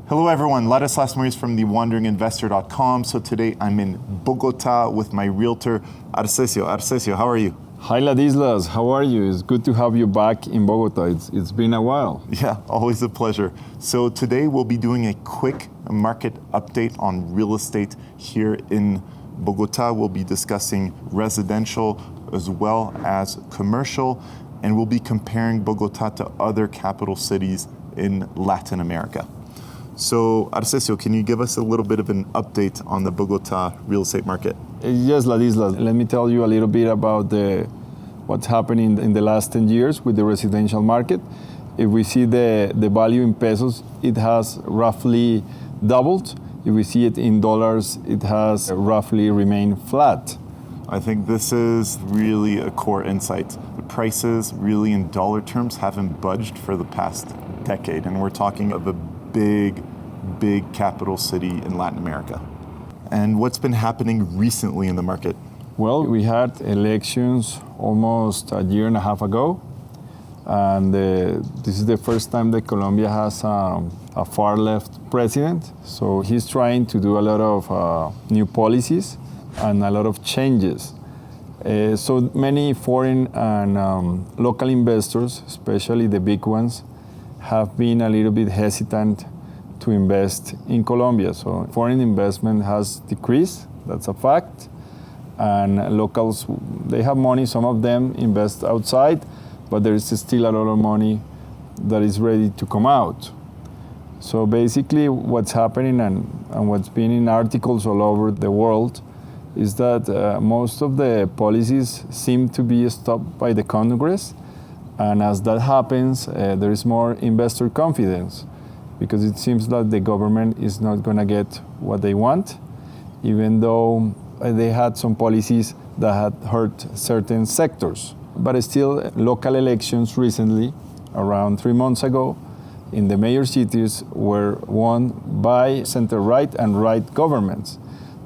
Hello everyone, Ladislas Maurice from thewanderinginvestor.com. So today I'm in Bogota with my realtor, Arcesio. Arcesio, how are you? Hi Ladislas, how are you? It's good to have you back in Bogota. It's been a while. Yeah, always a pleasure. So today we'll be doing a quick market update on real estate here in Bogota. We'll be discussing residential as well as commercial, and we'll be comparing Bogota to other capital cities in Latin America. So, Arcesio, can you give us a little bit of an update on the Bogota real estate market? Yes, Ladislas. Let me tell you a little bit about what's happening in the last 10 years with the residential market. If we see the value in pesos, it has roughly doubled. If we see it in dollars, it has roughly remained flat. I think this is really a core insight. The prices really in dollar terms haven't budged for the past decade, and we're talking of a big capital city in Latin America. And what's been happening recently in the market? Well, we had elections almost a year and a half ago, and this is the first time that Colombia has a far-left president. So he's trying to do a lot of new policies and a lot of changes. So many foreign and local investors, especially the big ones, have been a little bit hesitant to invest in Colombia. So foreign investment has decreased, that's a fact. And locals, they have money, some of them invest outside, but there is still a lot of money that is ready to come out. So basically what's happening and what's been in articles all over the world is that most of the policies seem to be stopped by the Congress. And as that happens, there is more investor confidence because it seems that the government is not going to get what they want, even though they had some policies that had hurt certain sectors. But still, local elections recently, around 3 months ago, in the major cities were won by center-right and right governments,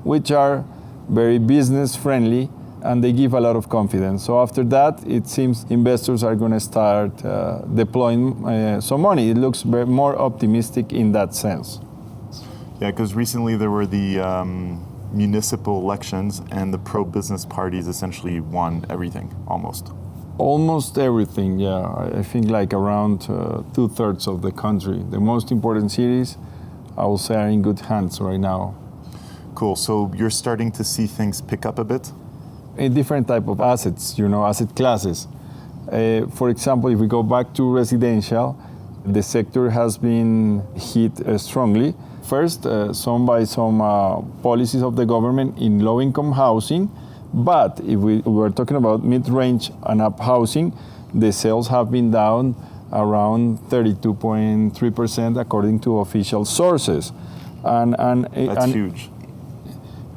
which are very business-friendly, and they give a lot of confidence. So after that, it seems investors are going to start deploying some money. It looks more optimistic in that sense. Yeah, because recently there were the municipal elections and the pro-business parties essentially won everything, almost. Almost everything, yeah. I think like around 2/3 of the country. The most important cities, I will say, are in good hands right now. Cool, so you're starting to see things pick up a bit? A different type of assets, asset classes. For example, if we go back to residential, the sector has been hit strongly. First, some policies of the government in low-income housing, but if we were talking about mid-range and up housing, the sales have been down around 32.3% according to official sources. That's huge.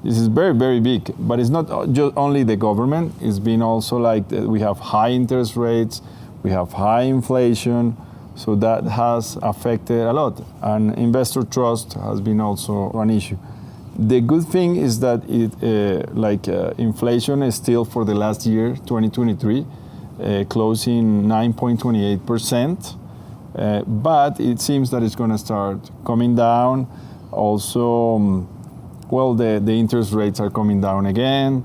This is very big, but it's not just only the government. It's been also like we have high interest rates, we have high inflation, so that has affected a lot. And investor trust has been also an issue. The good thing is that inflation is still for the last year, 2023, closing 9.28%, but it seems that it's going to start coming down. Also, the interest rates are coming down again.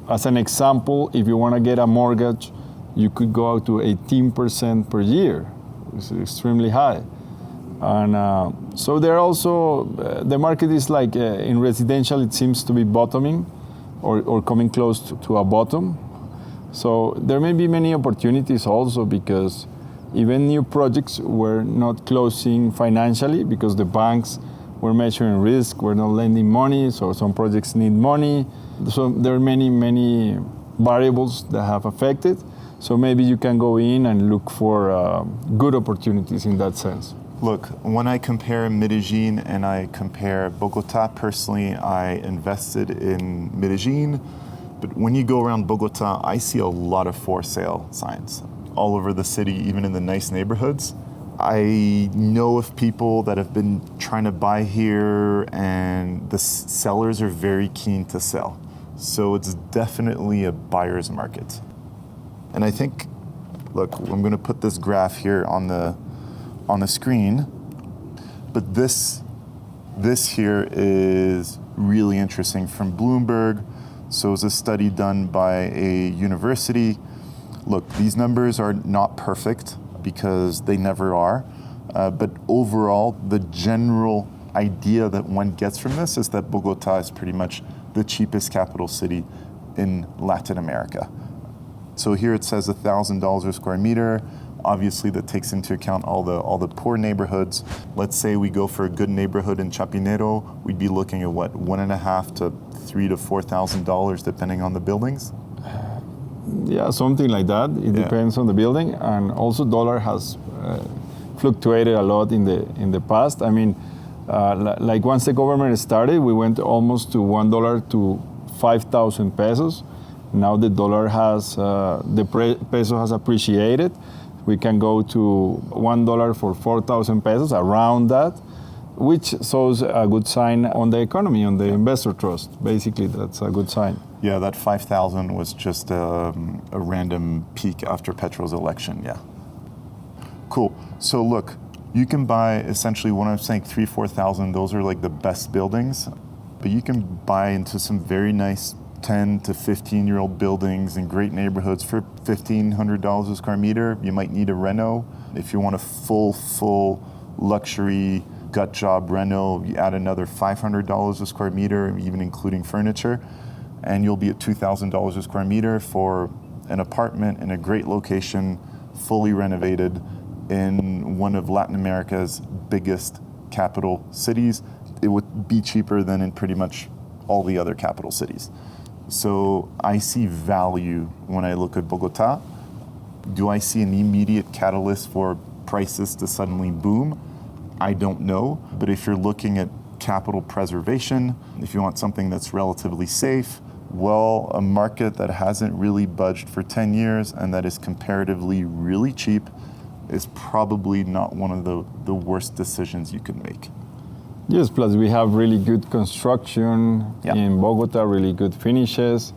As an example, if you want to get a mortgage, you could go out to 18% per year. It's extremely high. And so there also, the market is like, in residential, it seems to be bottoming or coming close to a bottom. So there may be many opportunities also because even new projects were not closing financially because the banks we're measuring risk, we're not lending money, so some projects need money. So there are many variables that have affected. So maybe you can go in and look for good opportunities in that sense. Look, when I compare Medellin and I compare Bogota, personally, I invested in Medellin. But when you go around Bogota, I see a lot of for sale signs all over the city, even in the nice neighborhoods. I know of people that have been trying to buy here and the sellers are very keen to sell. So it's definitely a buyer's market. And I think, look, I'm going to put this graph here on the screen. But this here is really interesting from Bloomberg. So it's a study done by a university. Look, these numbers are not perfect because they never are. But overall, the general idea that one gets from this is that Bogota is pretty much the cheapest capital city in Latin America. So here it says $1,000 a square meter. Obviously, that takes into account all the poor neighborhoods. Let's say we go for a good neighborhood in Chapinero, we'd be looking at what, $1,500 to $3,000 to $4,000 depending on the buildings. Yeah, something like that. It depends on the building, and also dollar has fluctuated a lot in the past. I mean, like once the government started, we went almost to $1 to 5,000 pesos. Now the dollar has peso has appreciated. We can go to $1 for 4,000 pesos, around that, which shows a good sign on the economy, on the investor trust. Basically, that's a good sign. Yeah, that 5,000 was just a random peak after Petro's election, yeah. Cool. So look, you can buy essentially, when I'm saying 3,000, 4,000, those are like the best buildings, but you can buy into some very nice 10 to 15-year-old buildings in great neighborhoods for $1,500 a square meter. You might need a reno. If you want a full luxury gut job reno, you add another $500 a square meter, even including furniture, and you'll be at $2,000 a square meter for an apartment in a great location, fully renovated in one of Latin America's biggest capital cities. It would be cheaper than in pretty much all the other capital cities. So I see value when I look at Bogota. Do I see an immediate catalyst for prices to suddenly boom? I don't know. But if you're looking at capital preservation, if you want something that's relatively safe, well, a market that hasn't really budged for 10 years and that is comparatively really cheap is probably not one of the worst decisions you can make. Yes, plus we have really good construction in Bogota, really good finishes.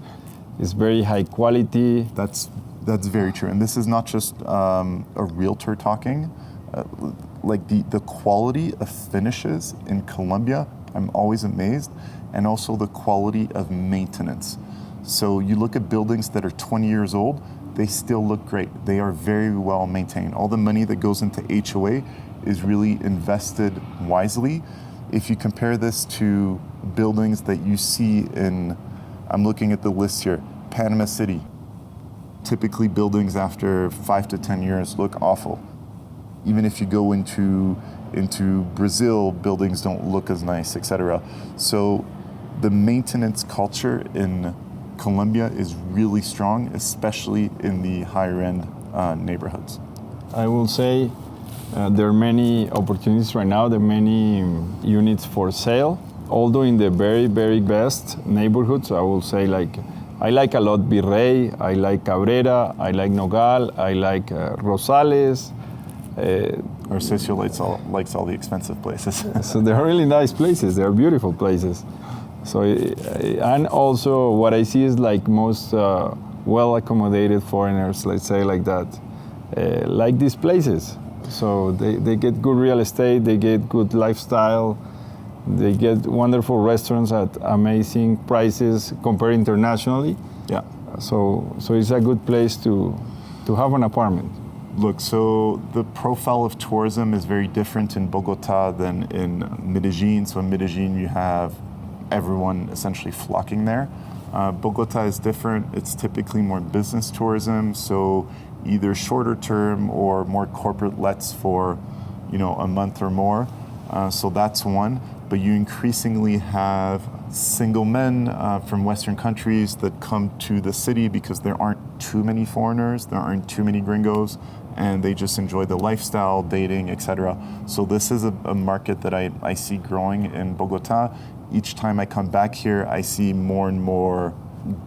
It's very high quality. That's very true. And this is not just a realtor talking. Like the quality of finishes in Colombia, I'm always amazed. And also the quality of maintenance. So you look at buildings that are 20 years old, they still look great. They are very well maintained. All the money that goes into HOA is really invested wisely. If you compare this to buildings that you see in, I'm looking at the list here, Panama City, typically buildings after 5 to 10 years look awful. Even if you go into Brazil, buildings don't look as nice, etc. So the maintenance culture in Colombia is really strong, especially in the higher end neighborhoods. I will say there are many opportunities right now. There are many units for sale, although in the very, very best neighborhoods. I will say, like, I like a lot Virrey, I like Cabrera, I like Nogal, I like Rosales. Arcesio likes all the expensive places. So they're really nice places. They're beautiful places. So, and also what I see is like most well accommodated foreigners, let's say like that, like these places. So they get good real estate, they get good lifestyle, they get wonderful restaurants at amazing prices compared internationally. Yeah. So it's a good place to have an apartment. Look, so the profile of tourism is very different in Bogota than in Medellin. So in Medellin, you have everyone essentially flocking there. Bogota is different. It's typically more business tourism, so either shorter term or more corporate lets for, a month or more. So that's one. But you increasingly have single men from Western countries that come to the city because there aren't too many foreigners, there aren't too many gringos, and they just enjoy the lifestyle, dating, etc. So this is a market that I see growing in Bogota. Each time I come back here, I see more and more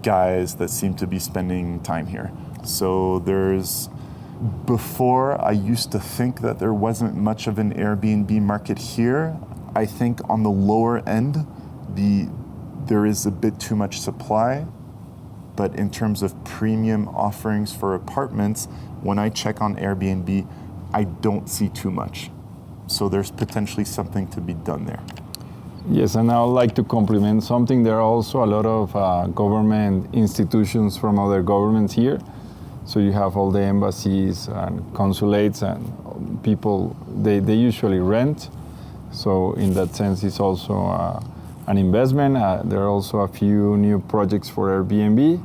guys that seem to be spending time here. So before I used to think that there wasn't much of an Airbnb market here. I think on the lower end, there is a bit too much supply. But in terms of premium offerings for apartments, when I check on Airbnb, I don't see too much. So there's potentially something to be done there. Yes, and I would like to complement something. There are also a lot of government institutions from other governments here. So you have all the embassies and consulates and people, they usually rent. So in that sense, it's also an investment. There are also a few new projects for Airbnb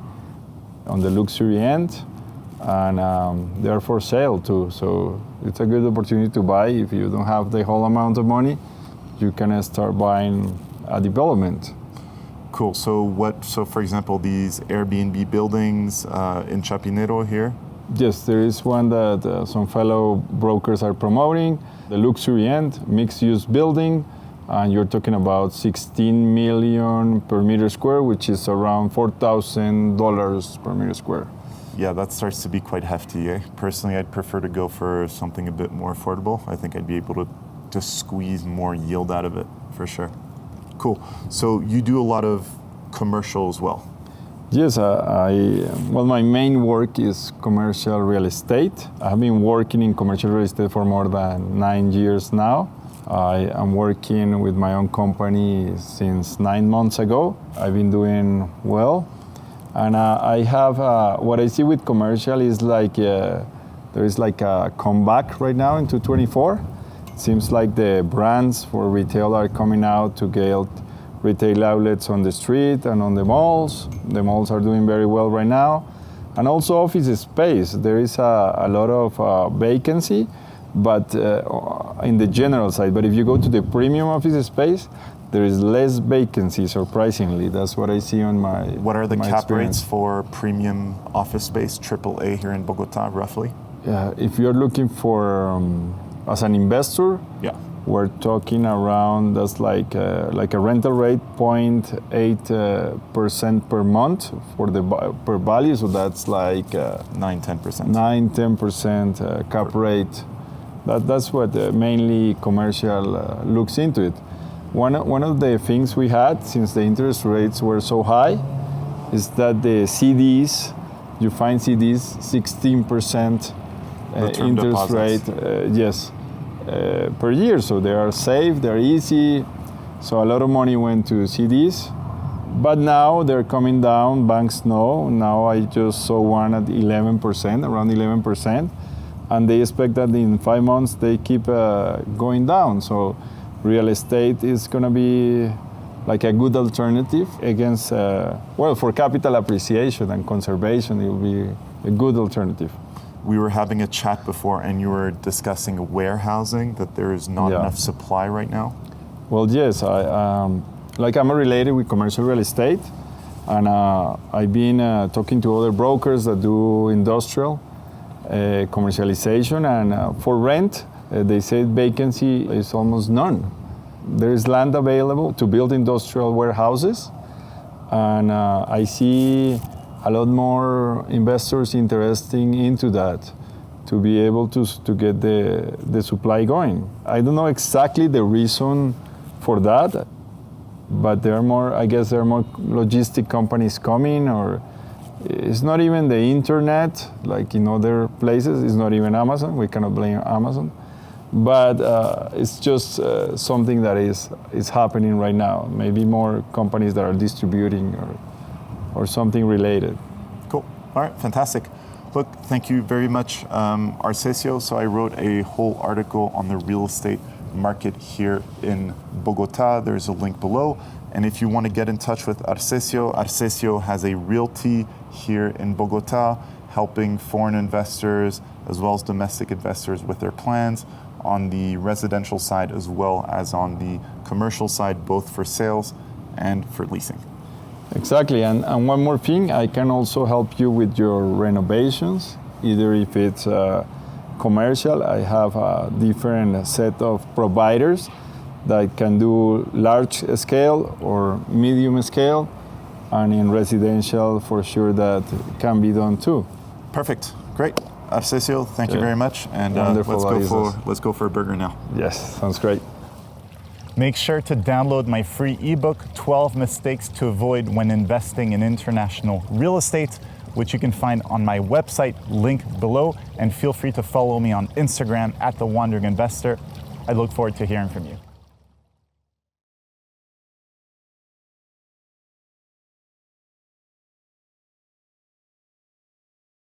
on the luxury end, and they're for sale too. So it's a good opportunity to buy. If you don't have the whole amount of money, you can start buying a development. Cool. So for example, these Airbnb buildings in Chapinero here? Yes, there is one that some fellow brokers are promoting, the luxury end, mixed-use building, and you're talking about 16 million per meter square, which is around $4,000 per meter square. Yeah, that starts to be quite hefty, eh? Personally, I'd prefer to go for something a bit more affordable. I think I'd be able to squeeze more yield out of it, for sure. Cool. So you do a lot of commercial as well? Yes, well, my main work is commercial real estate. I've been working in commercial real estate for more than 9 years now. I am working with my own company since 9 months ago. I've been doing well. And I have, what I see with commercial is like, there is like a comeback right now into 24. It seems like the brands for retail are coming out to get retail outlets on the street and on the malls. The malls are doing very well right now. And also office space. There is a lot of vacancy, but in the general side. But if you go to the premium office space, there is less vacancy, surprisingly. That's what I see on my What are the cap experience. rates for premium office space, AAA here in Bogota, roughly? If you're looking for, as an investor, Yeah. we're talking around, that's like a rental rate 0.8% per month for the per value. So that's like 9-10%. 9-10% cap rate. That's what mainly commercial looks into it. One of the things we had, since the interest rates were so high, is that the CDs, you find CDs 16% interest rate, yes, per year. So they are safe, they're easy. So a lot of money went to CDs. But now they're coming down, banks know. Now I just saw one at 11%, around 11%. And they expect that in 5 months they keep going down. So real estate is going to be like a good alternative against, for capital appreciation and conservation, it will be a good alternative. We were having a chat before and you were discussing warehousing, that there is not enough supply right now. Well, yes, I'm related with commercial real estate, and I've been talking to other brokers that do industrial commercialization, and for rent, they say vacancy is almost none. There is land available to build industrial warehouses, and I see a lot more investors interested into that to be able to get the supply going. I don't know exactly the reason for that, but there are more logistic companies coming, or it's not even the internet like in other places. It's not even Amazon. We cannot blame Amazon. But it's just something that is happening right now. Maybe more companies that are distributing or something related. Cool. All right, fantastic. Look, thank you very much, Arcesio. So I wrote a whole article on the real estate market here in Bogota. There's a link below. And if you want to get in touch with Arcesio, Arcesio has a realty here in Bogota, helping foreign investors as well as domestic investors with their plans on the residential side as well as on the commercial side, both for sales and for leasing. Exactly, and one more thing, I can also help you with your renovations, either if it's commercial. I have a different set of providers that can do large scale or medium scale, and in residential for sure that can be done too. Perfect, great. Arcesio, thank you very much, and let's go for a burger now. Yes, sounds great. Make sure to download my free ebook, 12 Mistakes to Avoid When Investing in International Real Estate, which you can find on my website, link below, and feel free to follow me on Instagram @TheWandering Investor. I look forward to hearing from you.